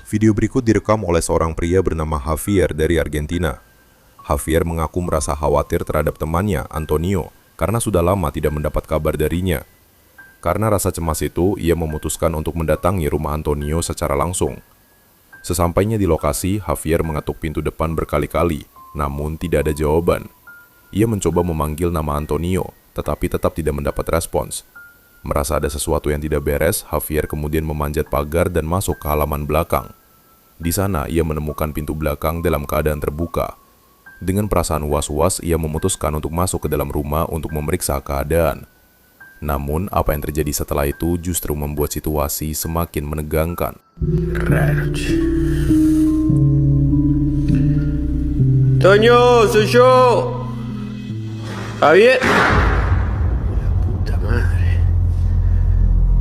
Video berikut direkam oleh seorang pria bernama Javier dari Argentina. Javier mengaku merasa khawatir terhadap temannya, Antonio, karena sudah lama tidak mendapat kabar darinya. Karena rasa cemas itu, ia memutuskan untuk mendatangi rumah Antonio secara langsung. Sesampainya di lokasi, Javier mengetuk pintu depan berkali-kali, namun tidak ada jawaban. Ia mencoba memanggil nama Antonio, tetapi tetap tidak mendapat respons. Merasa ada sesuatu yang tidak beres, Javier kemudian memanjat pagar dan masuk ke halaman belakang. Di sana, ia menemukan pintu belakang dalam keadaan terbuka. Dengan perasaan was-was, ia memutuskan untuk masuk ke dalam rumah untuk memeriksa keadaan. Namun, apa yang terjadi setelah itu justru membuat situasi semakin menegangkan. Toño, soy yo. Javier. Puta madre.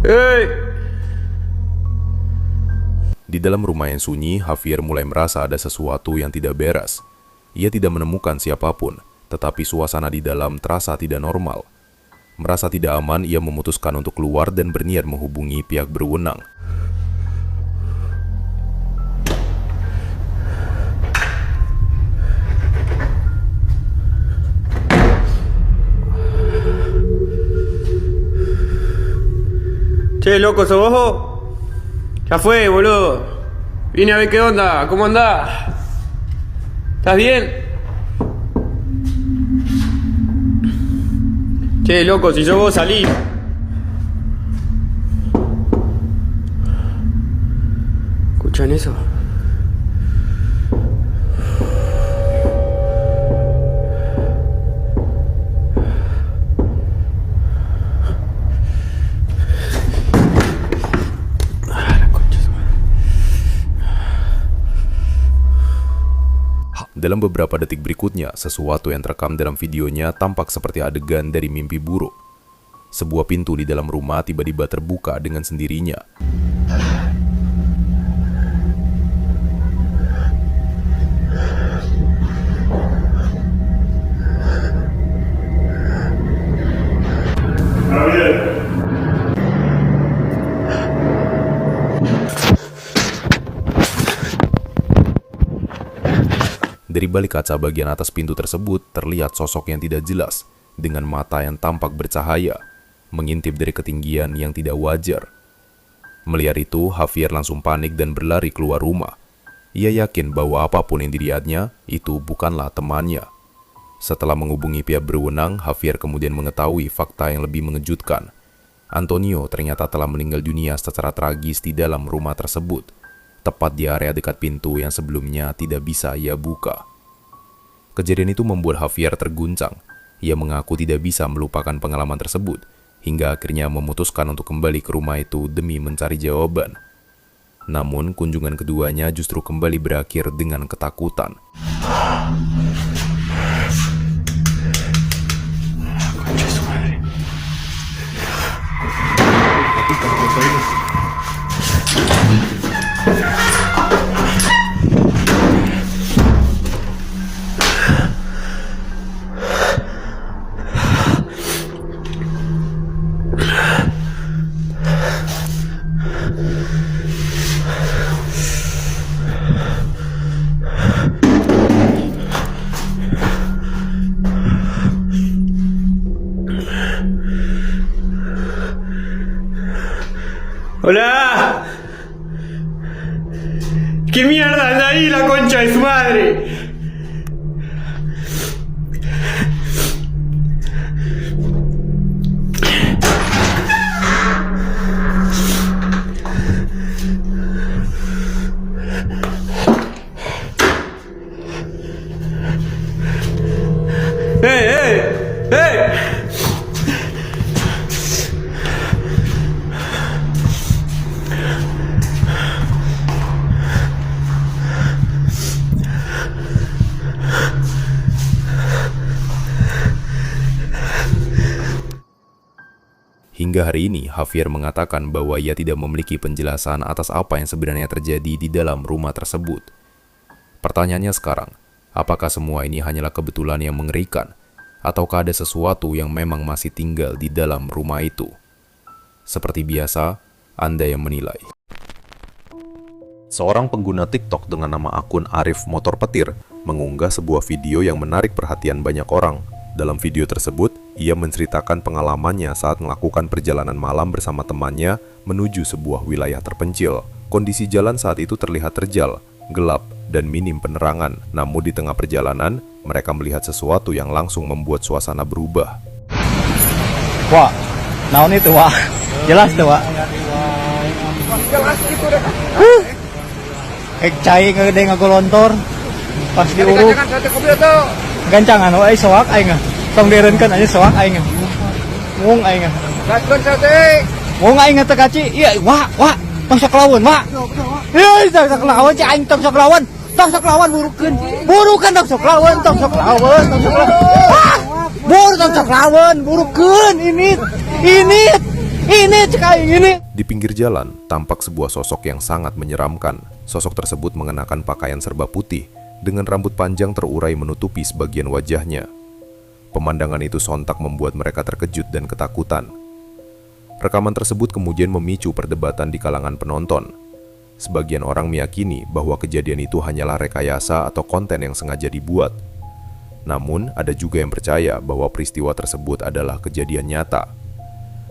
¡Hey! Di dalam rumah yang sunyi, Javier mulai merasa ada sesuatu yang tidak beres. Ia tidak menemukan siapapun, tetapi suasana di dalam terasa tidak normal. Merasa tidak aman, ia memutuskan untuk keluar dan berniat menghubungi pihak berwenang. Che, loco, ¿sos vos? Ya fue, boludo. Vine a ver qué onda, ¿cómo andás? ¿Estás bien? Che, loco, si sos vos, salí. ¿Escuchan eso? Dalam beberapa detik berikutnya, sesuatu yang terekam dalam videonya tampak seperti adegan dari mimpi buruk. Sebuah pintu di dalam rumah tiba-tiba terbuka dengan sendirinya. Dari balik kaca bagian atas pintu tersebut, terlihat sosok yang tidak jelas, dengan mata yang tampak bercahaya, mengintip dari ketinggian yang tidak wajar. Melihat itu, Javier langsung panik dan berlari keluar rumah. Ia yakin bahwa apapun yang dilihatnya, itu bukanlah temannya. Setelah menghubungi pihak berwenang, Javier kemudian mengetahui fakta yang lebih mengejutkan. Antonio ternyata telah meninggal dunia secara tragis di dalam rumah tersebut, tepat di area dekat pintu yang sebelumnya tidak bisa ia buka. Kejadian itu membuat Javier terguncang. Ia mengaku tidak bisa melupakan pengalaman tersebut, hingga akhirnya memutuskan untuk kembali ke rumah itu demi mencari jawaban. Namun, kunjungan keduanya justru kembali berakhir dengan ketakutan. ¡Hola! ¿Qué mierda anda ahí, la concha de su madre? ¡Eh, eh! ¡Eh! Hingga hari ini, Javier mengatakan bahwa ia tidak memiliki penjelasan atas apa yang sebenarnya terjadi di dalam rumah tersebut. Pertanyaannya sekarang, apakah semua ini hanyalah kebetulan yang mengerikan, ataukah ada sesuatu yang memang masih tinggal di dalam rumah itu? Seperti biasa, Anda yang menilai. Seorang pengguna TikTok dengan nama akun Arif Motor Petir mengunggah sebuah video yang menarik perhatian banyak orang. Dalam video tersebut, ia menceritakan pengalamannya saat melakukan perjalanan malam bersama temannya menuju sebuah wilayah terpencil. Kondisi jalan saat itu terlihat terjal, gelap, dan minim penerangan. Namun di tengah perjalanan, mereka melihat sesuatu yang langsung membuat suasana berubah. Wah, naon itu, Wak? Jelas tuh, Wak. Jelas gitu deh. Cai ngede ngagolontor pas diuruk. Gancangan wae soak aing. Tong direunkeun aja soak aing. Wong aing. Gaskeun sate. Wong aing teh kaci. Iya, Wak, tong sok lawan, Wak. Heuh, sok lawan cai aing tong sok lawan. Tong sok lawan burukeun. Burukeun tong sok lawan, tong sok lawan, tong sok lawan. Buru tong sok lawan, burukeun ini cek aing ini. Di pinggir jalan, tampak sebuah sosok yang sangat menyeramkan. Sosok tersebut mengenakan pakaian serba putih, dengan rambut panjang terurai menutupi sebagian wajahnya. Pemandangan itu sontak membuat mereka terkejut dan ketakutan. Rekaman tersebut kemudian memicu perdebatan di kalangan penonton. Sebagian orang meyakini bahwa kejadian itu hanyalah rekayasa atau konten yang sengaja dibuat. Namun, ada juga yang percaya bahwa peristiwa tersebut adalah kejadian nyata.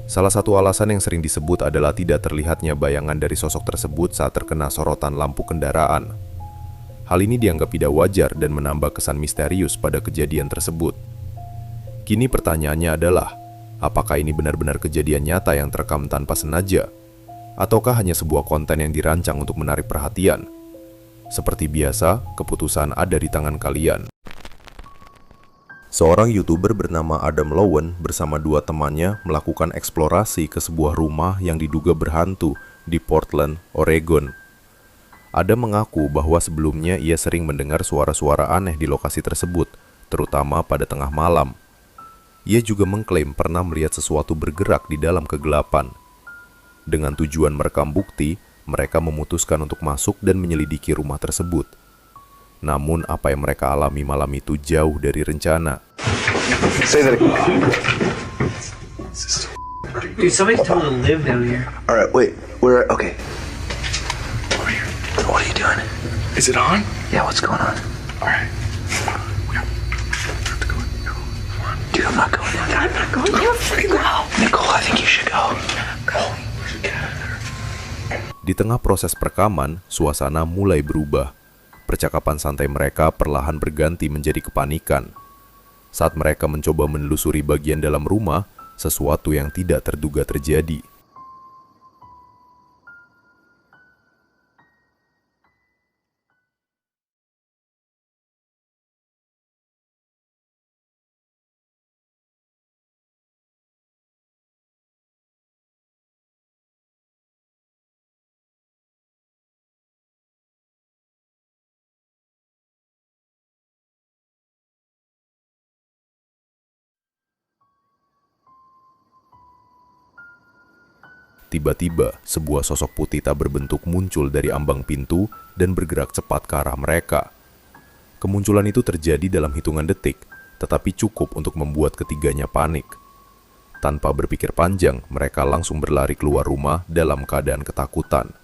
Salah satu alasan yang sering disebut adalah tidak terlihatnya bayangan dari sosok tersebut saat terkena sorotan lampu kendaraan. Hal ini dianggap tidak wajar dan menambah kesan misterius pada kejadian tersebut. Kini pertanyaannya adalah, apakah ini benar-benar kejadian nyata yang terekam tanpa sengaja? Ataukah hanya sebuah konten yang dirancang untuk menarik perhatian? Seperti biasa, keputusan ada di tangan kalian. Seorang YouTuber bernama Adam Lowen bersama dua temannya melakukan eksplorasi ke sebuah rumah yang diduga berhantu di Portland, Oregon. Adam mengaku bahwa sebelumnya ia sering mendengar suara-suara aneh di lokasi tersebut, terutama pada tengah malam. Ia juga mengklaim pernah melihat sesuatu bergerak di dalam kegelapan. Dengan tujuan merekam bukti, mereka memutuskan untuk masuk dan menyelidiki rumah tersebut. Namun apa yang mereka alami malam itu jauh dari rencana. Dude, somebody's told to live down here. Alright, wait, we're okay. Over here. What are you doing? Is it on? Yeah, what's going on? Alright. We have to go. Come on. Dude, I'm not going in there. I'm not going. Go. Nicole, I think you should go. We should get out of there. Di tengah proses perekaman, suasana mulai berubah. Percakapan santai mereka perlahan berganti menjadi kepanikan. Saat mereka mencoba menelusuri bagian dalam rumah, sesuatu yang tidak terduga terjadi. Tiba-tiba, sebuah sosok putih tak berbentuk muncul dari ambang pintu dan bergerak cepat ke arah mereka. Kemunculan itu terjadi dalam hitungan detik, tetapi cukup untuk membuat ketiganya panik. Tanpa berpikir panjang, mereka langsung berlari keluar rumah dalam keadaan ketakutan.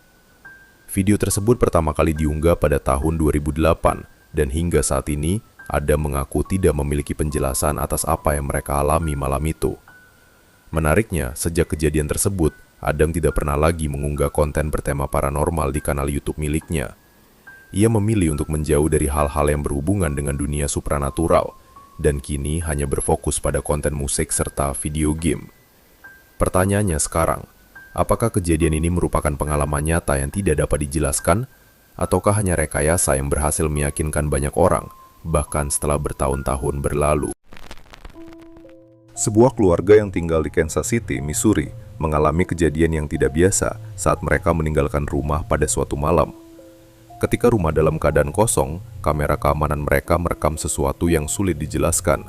Video tersebut pertama kali diunggah pada tahun 2008, dan hingga saat ini, Adam mengaku tidak memiliki penjelasan atas apa yang mereka alami malam itu. Menariknya, sejak kejadian tersebut, Adam tidak pernah lagi mengunggah konten bertema paranormal di kanal YouTube miliknya. Ia memilih untuk menjauh dari hal-hal yang berhubungan dengan dunia supranatural, dan kini hanya berfokus pada konten musik serta video game. Pertanyaannya sekarang, apakah kejadian ini merupakan pengalaman nyata yang tidak dapat dijelaskan, ataukah hanya rekayasa yang berhasil meyakinkan banyak orang, bahkan setelah bertahun-tahun berlalu? Sebuah keluarga yang tinggal di Kansas City, Missouri, mengalami kejadian yang tidak biasa saat mereka meninggalkan rumah pada suatu malam. Ketika rumah dalam keadaan kosong, kamera keamanan mereka merekam sesuatu yang sulit dijelaskan.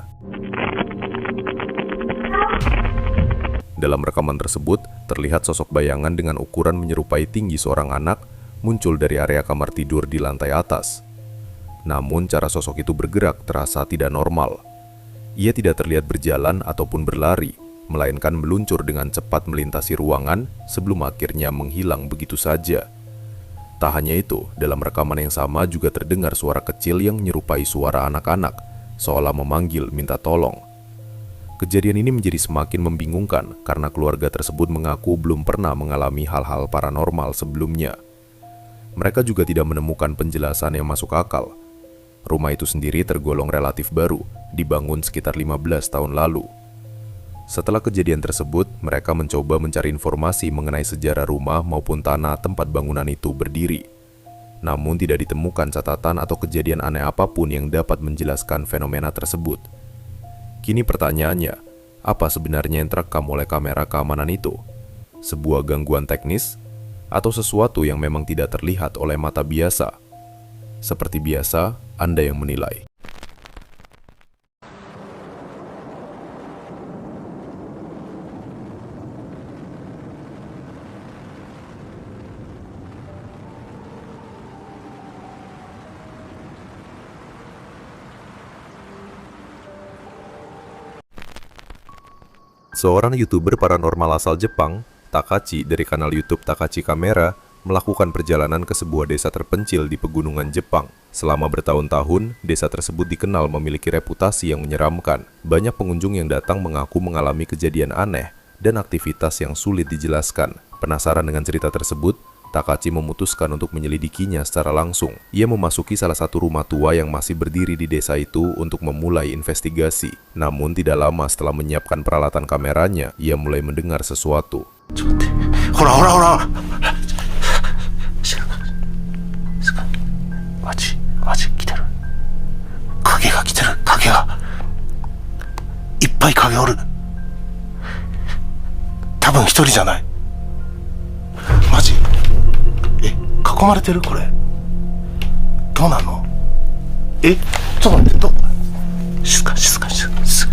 Dalam rekaman tersebut, terlihat sosok bayangan dengan ukuran menyerupai tinggi seorang anak muncul dari area kamar tidur di lantai atas. Namun, cara sosok itu bergerak terasa tidak normal. Ia tidak terlihat berjalan ataupun berlari, melainkan meluncur dengan cepat melintasi ruangan sebelum akhirnya menghilang begitu saja. Tak hanya itu, dalam rekaman yang sama juga terdengar suara kecil yang menyerupai suara anak-anak, seolah memanggil minta tolong. Kejadian ini menjadi semakin membingungkan karena keluarga tersebut mengaku belum pernah mengalami hal-hal paranormal sebelumnya. Mereka juga tidak menemukan penjelasan yang masuk akal. Rumah itu sendiri tergolong relatif baru, dibangun sekitar 15 tahun lalu. Setelah kejadian tersebut, mereka mencoba mencari informasi mengenai sejarah rumah maupun tanah tempat bangunan itu berdiri. Namun tidak ditemukan catatan atau kejadian aneh apapun yang dapat menjelaskan fenomena tersebut. Kini pertanyaannya, apa sebenarnya yang terekam oleh kamera keamanan itu? Sebuah gangguan teknis? Atau sesuatu yang memang tidak terlihat oleh mata biasa? Seperti biasa, Anda yang menilai. Seorang YouTuber paranormal asal Jepang, Takachi dari kanal YouTube Takachi Camera, melakukan perjalanan ke sebuah desa terpencil di pegunungan Jepang. Selama bertahun-tahun, desa tersebut dikenal memiliki reputasi yang menyeramkan. Banyak pengunjung yang datang mengaku mengalami kejadian aneh dan aktivitas yang sulit dijelaskan. Penasaran dengan cerita tersebut, Takachi memutuskan untuk menyelidikinya secara langsung. Ia memasuki salah satu rumah tua yang masih berdiri di desa itu untuk memulai investigasi. Namun tidak lama setelah menyiapkan peralatan kameranya, ia mulai mendengar sesuatu. Hora, hora, hora. Maji, maji, kiteru. Kage ga kiteru, kage ga. Ippai kage oru. Tabun hitori janai. Maji. 囲まれてるこれどうなのちょっと待って静か静か静か静か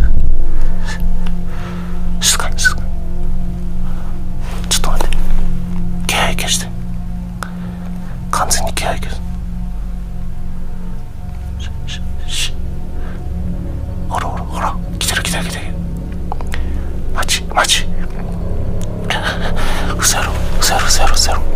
静か静かちょっと待って気配消して完全に気配消すほらほらほら来てる来てる来てるマジマジうせろうせろうせろうせろ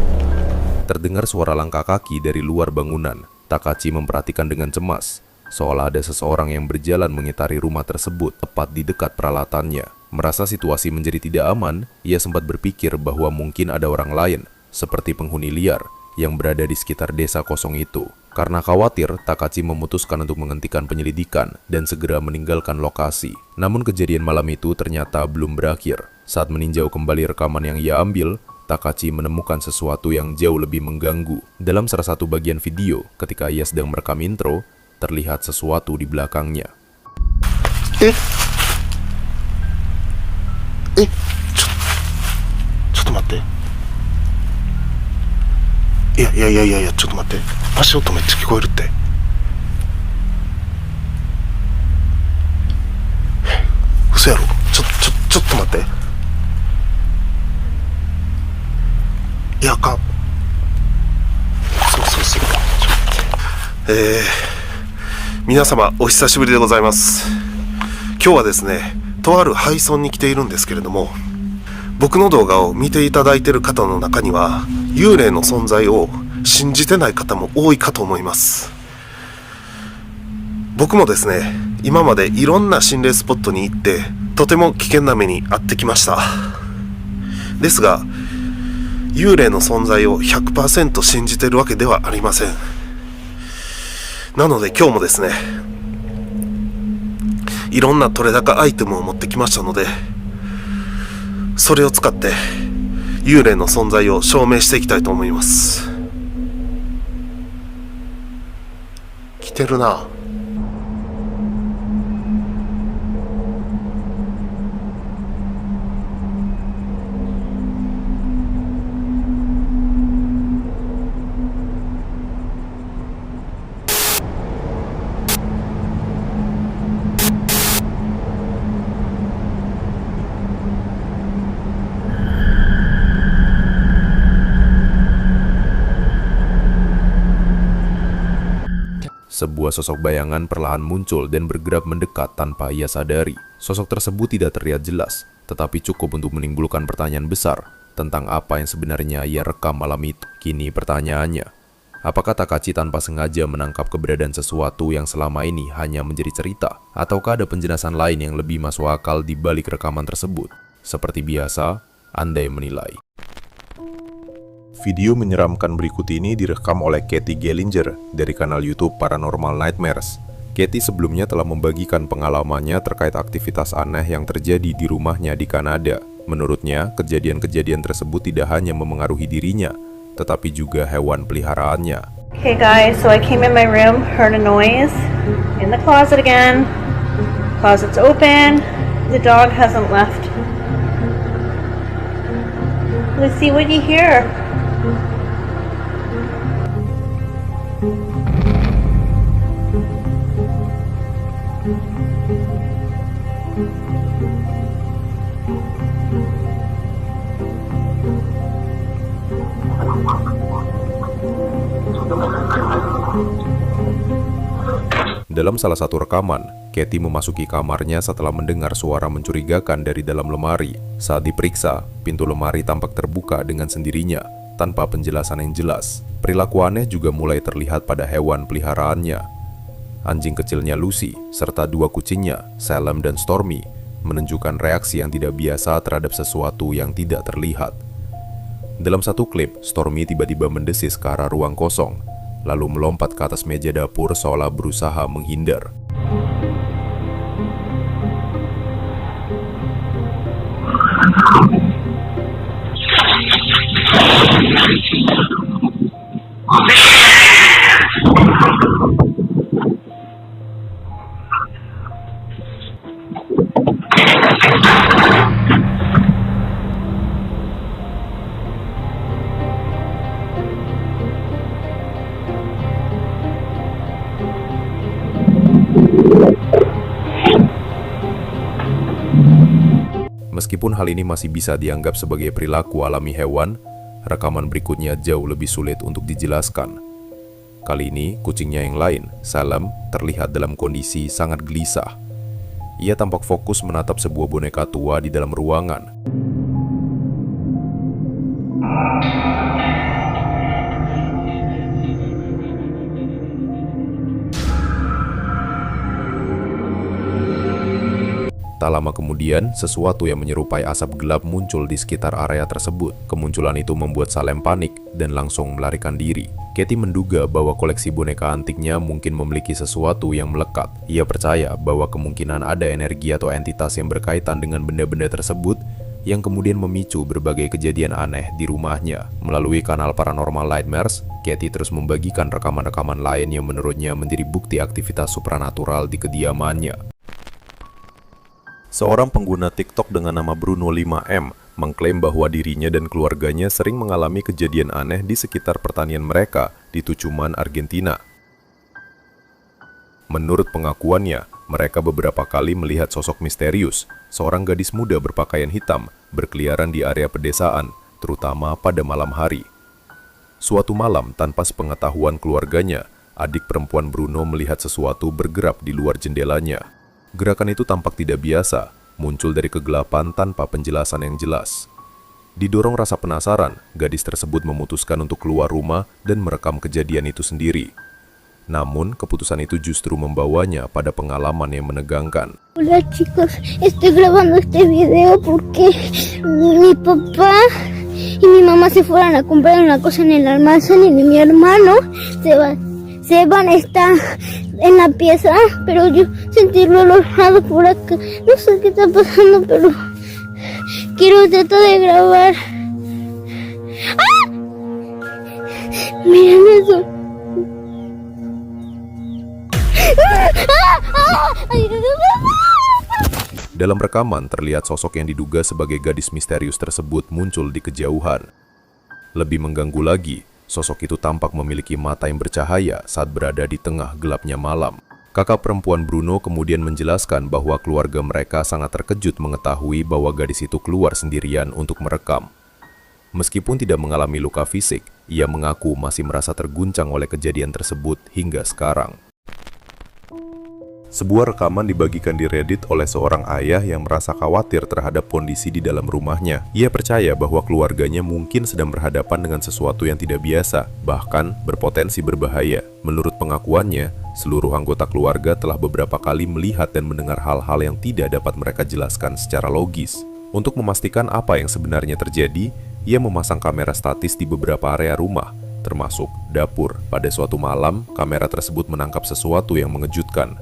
Terdengar suara langkah kaki dari luar bangunan. Takachi memperhatikan dengan cemas, seolah ada seseorang yang berjalan mengitari rumah tersebut tepat di dekat peralatannya. Merasa situasi menjadi tidak aman, ia sempat berpikir bahwa mungkin ada orang lain, seperti penghuni liar, yang berada di sekitar desa kosong itu. Karena khawatir, Takachi memutuskan untuk menghentikan penyelidikan dan segera meninggalkan lokasi. Namun kejadian malam itu ternyata belum berakhir. Saat meninjau kembali rekaman yang ia ambil, Takachi menemukan sesuatu yang jauh lebih mengganggu. Dalam salah satu bagian video, ketika ia sedang merekam intro, terlihat sesuatu di belakangnya. Cotto matte. Iya, cotto matte. Ashi oto meccha kikoeru tte. Uso yaro. Cotto matte. いやかそう皆様お久しぶりでございます。今日はですね、とある廃村に来ているんですけれども、僕の動画を見ていただいている方の中には幽霊の存在を信じてない方も多いかと思います。僕もですね、今までいろんな心霊スポットに行ってとても危険な目に遭ってきました。ですが幽霊の存在を 100% 信じてるわけではありません。なので今日もですね、いろんな取れ高アイテムを持ってきましたので、それを使って幽霊の存在を証明していきたいと思います。来てるな。Sebuah sosok bayangan perlahan muncul dan bergerak mendekat tanpa ia sadari. Sosok tersebut tidak terlihat jelas, tetapi cukup untuk menimbulkan pertanyaan besar tentang apa yang sebenarnya ia rekam malam itu. Kini pertanyaannya, Apakah Takashi tanpa sengaja menangkap keberadaan sesuatu yang selama ini hanya menjadi cerita? Ataukah ada penjelasan lain yang lebih masuk akal di balik rekaman tersebut? Seperti biasa, Anda yang menilai. Video menyeramkan berikut ini direkam oleh Katie Gellinger dari kanal YouTube Paranormal Nightmares. Katie sebelumnya telah membagikan pengalamannya terkait aktivitas aneh yang terjadi di rumahnya di Kanada. Menurutnya, kejadian-kejadian tersebut tidak hanya memengaruhi dirinya, tetapi juga hewan peliharaannya. Okay guys, so I came in my room, heard a noise in the closet again. Closet's open. The dog hasn't left. Let's see what you hear. Dalam salah satu rekaman, Katie memasuki kamarnya setelah mendengar suara mencurigakan dari dalam lemari. Saat diperiksa, pintu lemari tampak terbuka dengan sendirinya, tanpa penjelasan yang jelas. Perilaku aneh juga mulai terlihat pada hewan peliharaannya. Anjing kecilnya Lucy, serta 2 kucingnya, Salem dan Stormy, menunjukkan reaksi yang tidak biasa terhadap sesuatu yang tidak terlihat. Dalam satu klip, Stormy tiba-tiba mendesis ke arah ruang kosong, lalu melompat ke atas meja dapur seolah berusaha menghindar. Meskipun hal ini masih bisa dianggap sebagai perilaku alami hewan, rekaman berikutnya jauh lebih sulit untuk dijelaskan. Kali ini, kucingnya yang lain, Salem, terlihat dalam kondisi sangat gelisah. Ia tampak fokus menatap sebuah boneka tua di dalam ruangan. Tak lama kemudian, sesuatu yang menyerupai asap gelap muncul di sekitar area tersebut. Kemunculan itu membuat Salem panik dan langsung melarikan diri. Katie menduga bahwa koleksi boneka antiknya mungkin memiliki sesuatu yang melekat. Ia percaya bahwa kemungkinan ada energi atau entitas yang berkaitan dengan benda-benda tersebut yang kemudian memicu berbagai kejadian aneh di rumahnya. Melalui kanal Paranormal Nightmares, Katie terus membagikan rekaman-rekaman lain yang menurutnya menjadi bukti aktivitas supranatural di kediamannya. Seorang pengguna TikTok dengan nama Bruno 5M mengklaim bahwa dirinya dan keluarganya sering mengalami kejadian aneh di sekitar pertanian mereka di Tucumán, Argentina. Menurut pengakuannya, mereka beberapa kali melihat sosok misterius, seorang gadis muda berpakaian hitam, berkeliaran di area pedesaan, terutama pada malam hari. Suatu malam, tanpa sepengetahuan keluarganya, adik perempuan Bruno melihat sesuatu bergerak di luar jendelanya. Gerakan itu tampak tidak biasa, muncul dari kegelapan tanpa penjelasan yang jelas. Didorong rasa penasaran, gadis tersebut memutuskan untuk keluar rumah dan merekam kejadian itu sendiri. Namun, keputusan itu justru membawanya pada pengalaman yang menegangkan. Hola chicos, estoy grabando este video porque mi papá y mi mamá se fueron a comprar una cosa en el almacén y mi hermano Seban está en la pieza, pero yo sentí el olor por acá. No sé qué está pasando, pero quiero tratar de grabar. ¡Ah! Miren eso. Dalam rekaman terlihat sosok yang diduga sebagai gadis misterius tersebut muncul di kejauhan. Lebih mengganggu lagi, sosok itu tampak memiliki mata yang bercahaya saat berada di tengah gelapnya malam. Kakak perempuan Bruno kemudian menjelaskan bahwa keluarga mereka sangat terkejut mengetahui bahwa gadis itu keluar sendirian untuk merekam. Meskipun tidak mengalami luka fisik, ia mengaku masih merasa terguncang oleh kejadian tersebut hingga sekarang. Sebuah rekaman dibagikan di Reddit oleh seorang ayah yang merasa khawatir terhadap kondisi di dalam rumahnya. Ia percaya bahwa keluarganya mungkin sedang berhadapan dengan sesuatu yang tidak biasa, bahkan berpotensi berbahaya. Menurut pengakuannya, seluruh anggota keluarga telah beberapa kali melihat dan mendengar hal-hal yang tidak dapat mereka jelaskan secara logis. Untuk memastikan apa yang sebenarnya terjadi, ia memasang kamera statis di beberapa area rumah, termasuk dapur. Pada suatu malam, kamera tersebut menangkap sesuatu yang mengejutkan.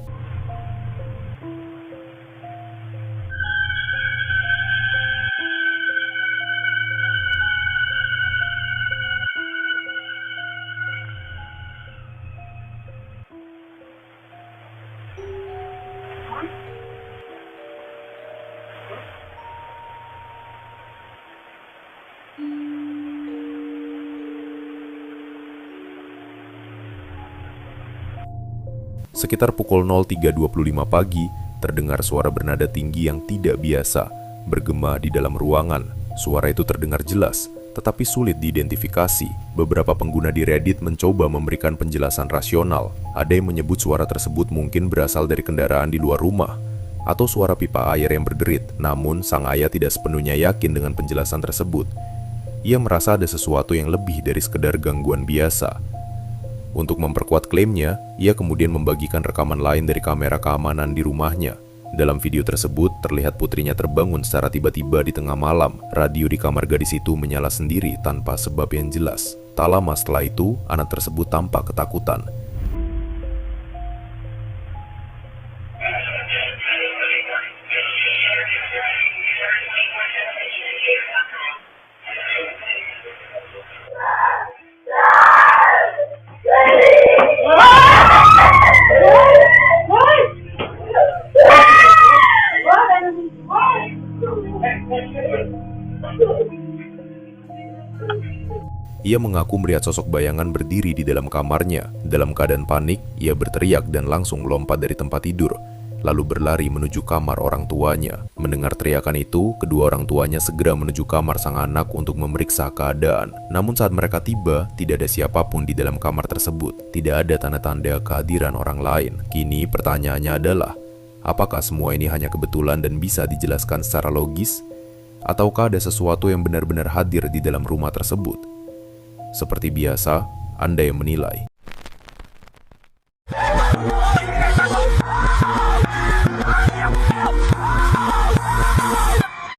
Sekitar pukul 03.25 pagi, terdengar suara bernada tinggi yang tidak biasa, bergema di dalam ruangan. Suara itu terdengar jelas, tetapi sulit diidentifikasi. Beberapa pengguna di Reddit mencoba memberikan penjelasan rasional. Ada yang menyebut suara tersebut mungkin berasal dari kendaraan di luar rumah, atau suara pipa air yang berderit. Namun, sang ayah tidak sepenuhnya yakin dengan penjelasan tersebut. Ia merasa ada sesuatu yang lebih dari sekedar gangguan biasa. Untuk memperkuat klaimnya, ia kemudian membagikan rekaman lain dari kamera keamanan di rumahnya. Dalam video tersebut, terlihat putrinya terbangun secara tiba-tiba di tengah malam. Radio di kamar gadis itu menyala sendiri tanpa sebab yang jelas. Tak lama setelah itu, anak tersebut tampak ketakutan. Ia mengaku melihat sosok bayangan berdiri di dalam kamarnya. Dalam keadaan panik, ia berteriak dan langsung lompat dari tempat tidur, lalu berlari menuju kamar orang tuanya. Mendengar teriakan itu, kedua orang tuanya segera menuju kamar sang anak untuk memeriksa keadaan. Namun saat mereka tiba, tidak ada siapapun di dalam kamar tersebut. Tidak ada tanda-tanda kehadiran orang lain. Kini pertanyaannya adalah, apakah semua ini hanya kebetulan dan bisa dijelaskan secara logis? Ataukah ada sesuatu yang benar-benar hadir di dalam rumah tersebut? Seperti biasa, Anda yang menilai.